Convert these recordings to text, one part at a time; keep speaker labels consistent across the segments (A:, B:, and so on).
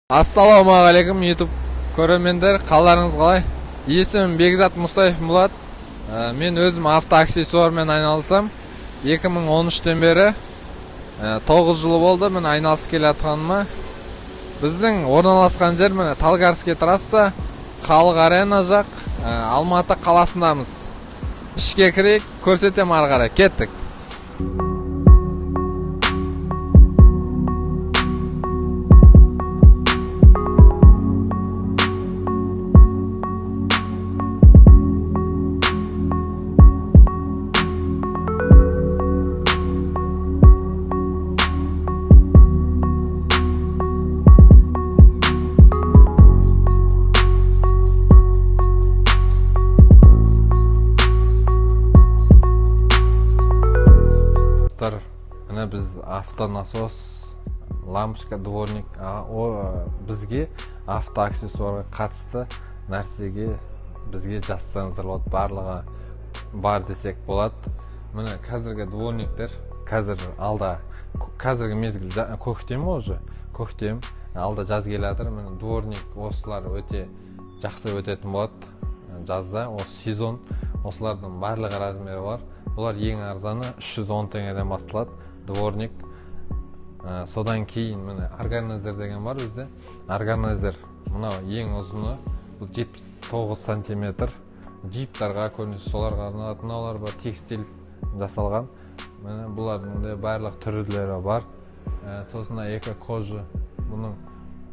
A: Ассалаумағалейкум YouTube көрермендер, қаларыңыз қалай? Есімім Бекзат Мұстаев Мұрат. Мен өзім автоаксессуармен айналысам. 2013-тен бері 9 жыл болды мен айналысып келе жатқаныма. Біздің орналасқан жер міне Талгарский трасса, Халық Арена жақ, Алматы қаласындамыз. Ішке кірейік, көрсетем ары қарай. Кеттік. Міне біз автонасос, лампочка, дворник, бізге автоаксессуарға қатысты нәрсеге бізге жазсаңыздар болады, барлығы бар десек болады. Міне қазіргі дворниктер, қазіргі мезгіл көктем уже, көктем, алда жаз келе жатыр. Міне дворник осылар өте жақсы өтетін болады жазда, осы сезон. Осылардың барлығы размері бар. Бұлар ең арзаны 310 теңгеден басталады. Дворник. Содан кейін міне органайзер деген бар бізде. Органайзер мынау ең ұзыны, бұл 79 сантиметр. Джиптарға, көрінісі соларға арналатын, олар бар, текстиль жасалған. Міне бұлардың барлық түрлері бар. Сосын эко кожа, бұның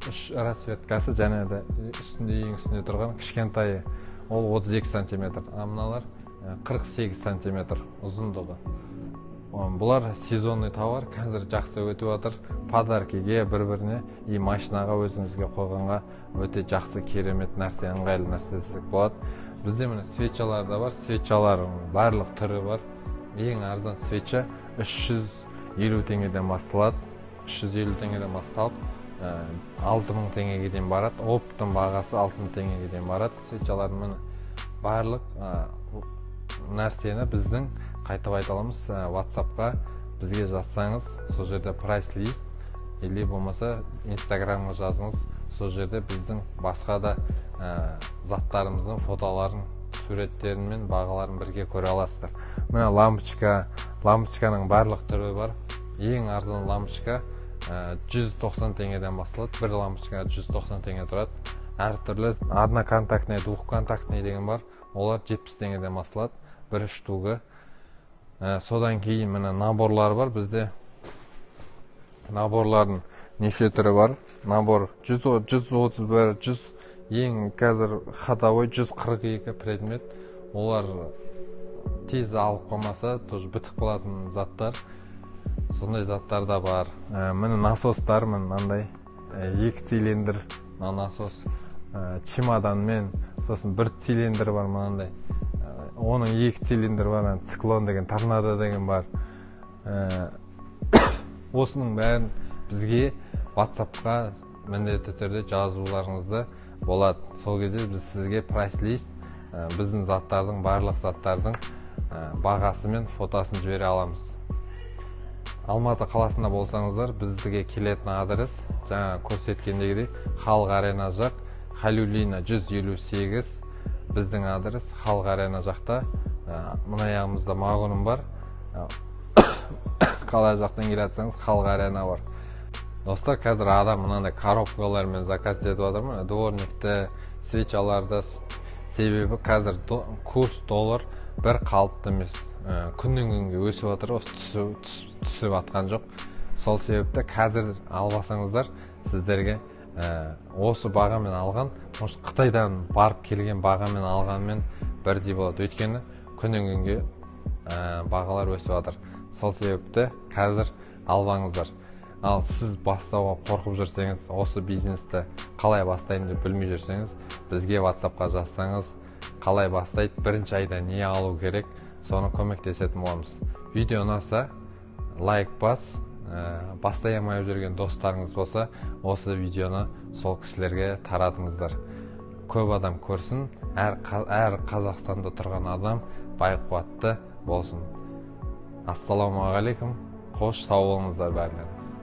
A: 3 расцветкасы, және де үстінде ең үстінде тұрған кішкентайы, ол 32 сантиметр. Мыналар 48 сантиметр ұзындығы. Бұлар сезонный товар, қазір жақсы өтіп жатыр. Подаркиге, бір-біріне, машинаға өзіңізге қойғанға өте жақсы керемет нәрсе, ыңғайлы нәрсе десек болады. Бізде міне свечалар да бар. Свечалардың барлық түрі бар. Ең арзан свеча 350 теңгеден басталады. 350 теңгеден басталып 6000 теңгеге дейін барады. Оптың бағасы 6000 теңгеге дейін барады. Свечалардың міне барлық нәрсені біздің қайтып айталамыз, WhatsApp-қа бізге жазсаңыз, сол жерде прайс-лист, или болмаса Instagram-ға жазыңыз, сол жерде біздің басқа да заттарымыздың фотоларын, суреттерін мен бағаларын бірге көре аласыздар. Міне лампочканың барлық түрі бар. Ең арзан лампочка 190 теңгеден басталады. Бір лампочка 190 теңге тұрады. Әртүрлі одноконтактный, двухконтактный деген бар. Олар 70 теңгеден басталады. Бір штугы. Содан кейін міне наборлар бар бізде. Наборлардың неше түрі бар. Набор 131, 100, ең қазір ходовой 142 предмет. Олар тез алып қоймаса, тоже бітіп қалатын заттар. Сондай заттар да бар. Міне насостар, мынандай 2 цилиндр насос, чемоданмен, сосын 1 цилиндр бар мынандай. Оның 2 цилиндр бар, циклон деген, торнадо деген бар. Осының бәрін бізге WhatsApp-қа міндетті түрде жазуларыңызды болады. Сол кезде біз сізге прайс-лист, біздің заттардың, барлық заттардың бағасы мен фотосын жібере аламыз. Алматы қаласында болсаңыздар, бізге келетін адрес, жаңа көрсеткендегідей, Халық Арена жақ, Халюлина 158, біздің адрес Халық Арена жақта. Мына аяғымызда магоным бар. Қалай жақтан келатсаңыз, Халық Арена бар. Достар, қазір адам мынандай коробкалармен заказ етіп жатыр, дворникті, свечаларды. Себебі қазір курс доллар бір қалыпты емес. Күннен күнге өсіп жатыр, түсіп атқан жоқ. Сол себепті қазір албасаңыздар, сіздерге осы бағамен алған, Қытайдан барып келген бағамен алғанмен бірдей болады. Өйткені күннен күнге бағалар өсіп жатыр. Сол себепті қазір албаңыздар. Ал сіз бастауға қорқып жүрсеңіз, осы бизнесті қалай бастайын деп білмей жүрсеңіз, бізге WhatsApp-қа жазсаңыз, қалай бастайды, бірінші айда не алу керек, соны көмектесетін боламыз. Видео ұнаса, лайк бас, бастай алмай жүрген достарыңыз болса, осы видеоны сол кісілерге таратыңыздар. Көп адам көрсін, әр Қазақстанда тұрған адам байқуатты болсын. Ассаламағалейкум, қош сау болыңыздар бәріңіз.